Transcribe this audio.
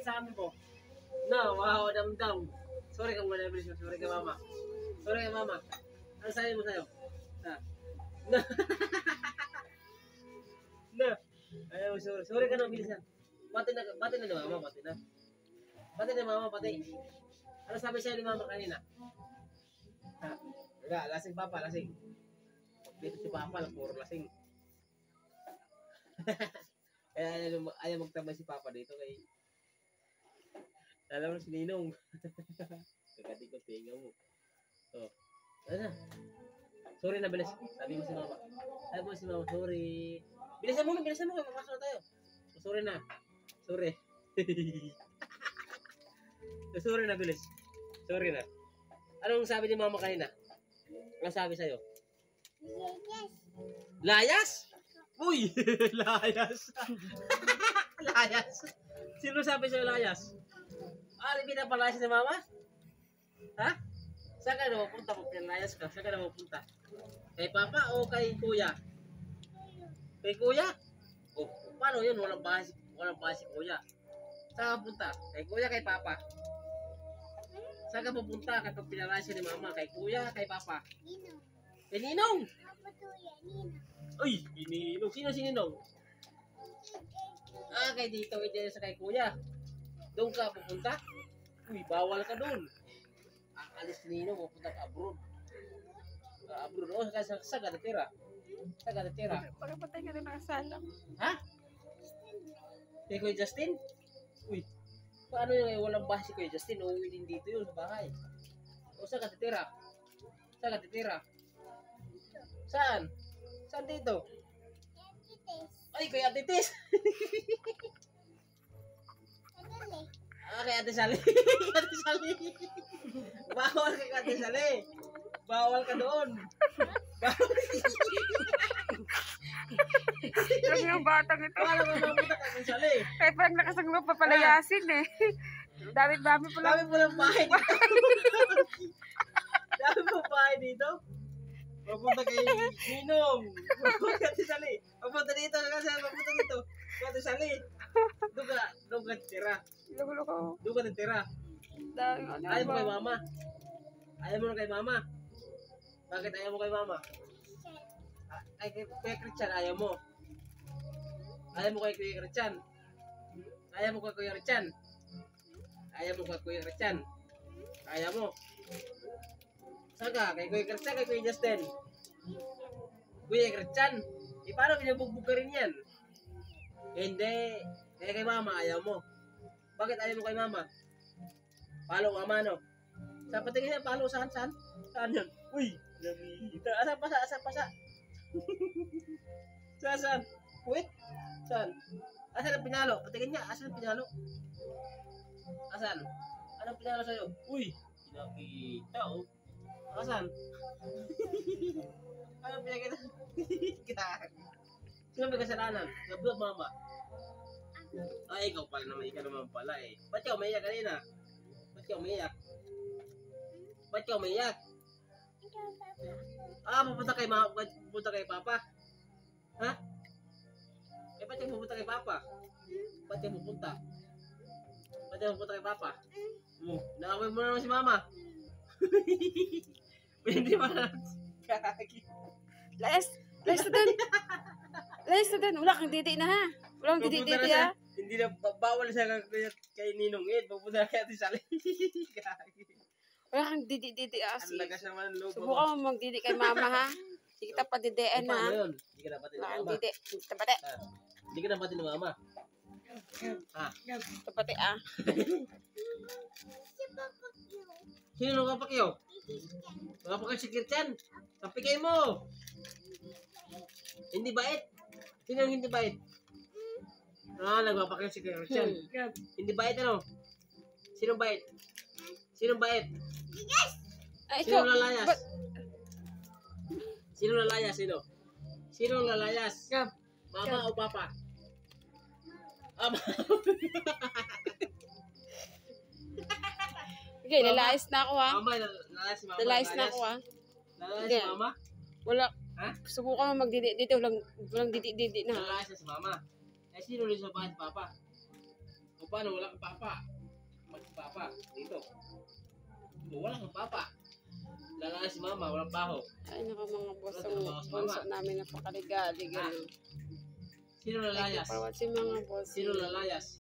sa amin po. No, wow, damdam. Sorry ka muna, Bilis. Sorry ka, mama. Sorry ka, mama. Ano sabi mo sa'yo? Ha? No. No. Ayaw, sorry. Sorry ka na, Bilis. Pati na ni mama, pati na. Pati na mama, pati. Ano sabi sa'yo ni mama kanina? Ha? Wala, lasing papa, lasing. Dito si papa, puro lasing. Ayaw magtabay si papa dito kay... Alam mo si Ninong. Kagati ko tinga mo. Oh. Ano na? Sorry na, bilis. Sabi mo si mama. Sabi mo si mama, sorry. Bilisan mo, papasok na tayo. Sorry na. Sorry. Sorry na, bilis. Sorry na. Anong sabi ni mama kanina? Anong sabi sa'yo? Layas? Uy! Layas. Layas. Sino sabi sa'yo layas? Pinapalayas ni mama? Ha? Saan ka na mapunta kung pinalayas ka? Saan ka na mapunta? Kay papa o kay kuya? Kay kuya? Oh, paano yun? Walang bahay si kuya. Saan ka punta? Kay kuya, kay papa? Saan ka pupunta kapag pinalayas ni mama? Kay kuya, kay papa? Ninong. Kay Ninong? Ninong. Uy, Ninong. Sino si Ninong? Ah, kay dito, hindi sa kay kuya. Doon ka pupunta? Uy, bawal ka doon. Alis ni Ninong, pupunta ka abroad. Abroad, oh, sa gadatira. Sa gadatira. Pagkapatay ka din nakasalang. Ha? Kay Kuya Justin? Uy, paano yung walang bahay si Kuya Justin? Uuwi din dito yun sa bahay. O, sa gadatira? Sa gadatira? Saan? Saan dito? Ay, kay Ate Tis. Ah, kay Ate Sally. Ate Sally. Bawal kay Ate Sally. Bawal ka doon. Bawal. Sabi yung batang ito. Bawal ka mapunta kay Ate Sally. Kaya parang nakasang papalayasin eh. Dami-dami po lang. Dami po lang bahay dito. Dami po bahay dito. Papunta kay Ninong. Papunta kay Ate Sally. Papunta dito. Papunta dito. Kay Ate Sally. Doon ka tira. Lugulo ko. Doon ka tira. Ayaw mo kay mama. Ayaw mo na kay mama. Bakit ayaw mo kay mama? Ay, kay Christian ayaw mo. Ayaw mo kay Kuya Christian. Ayaw mo kay Kuya Christian. Ayaw mo kay Kuya Christian. Ayaw mo. Saka, kay Kuya Christian, kay Kuya Justin. Kuya Christian. Paano binabugbog ka rin yan? Hindi. Kaya kay mama, ayaw mo. Bakit ayaw mo kay mama? Palo mama, no? Saan patingin niya? Palo, saan? Saan yun? Uy! Namita. Asan pa sa? Saan? Wait? Saan? Asan ang pinalo? Patingin niya, asan ang pinalo? Asan? Anong pinalo sa'yo? Uy! Nakita, oh. Asan? Anong pinakita? Sino may kasalanan? Gablog mama. Ay, ikaw pala naman, ikaw naman pala eh. Ba't ka umiyak kanina? Ba't ka umiyak? Ah, pupunta kay papa? Ha? Eh, ba't ka pupunta kay papa? Ba't ka pupunta kay papa? Nakawin mo na naman si mama. Hindi pa na. Layas na din. Wala kang didi na ha. Wala kang didi ha. Hindi na, bawal siya kay Ninong Ed. Pupunta na kay Ate Sally. Wala kang didi ha. Ang lagas naman ang loob. Subukan mo magdidi kay mama ha. Hindi kita padidiin ha. Paano yun? Hindi ka dapat Wala ni kang mama. didi. Tapate. Hindi ka dapat ni mama. Tapate ah. Sino nung kapakyo? Kapakyo si Kirtian. Kapikay mo. Hindi bait. Sino yung hindi bait? Ah, nagpapakyo si Kirtian. Hindi bait ano? Sino bait? Ay, Sino lalayas? Sino lalayas? Sino lalayas? Mama o papa? Ama. Okay, lalayas na ako ha. Mama, lalayas si mama. Lalayas na ako ha. Lalayas si mama? Wala. Ha? Subukan mo magdidi dito. Walang didi na ha. Lalayas na si mama. Eh, sino rin sa bahay si papa? O Paano? Wala kang papa. Magpapa. Dito. Wala kang papa. Lalaki si mama, walang baho. Ay, naku mga boss. Wala trabaho Ang si bunso mama. namin napakaligali. Ganun. Sino lalayas? Thank you for watching mga boss. Sino lalayas?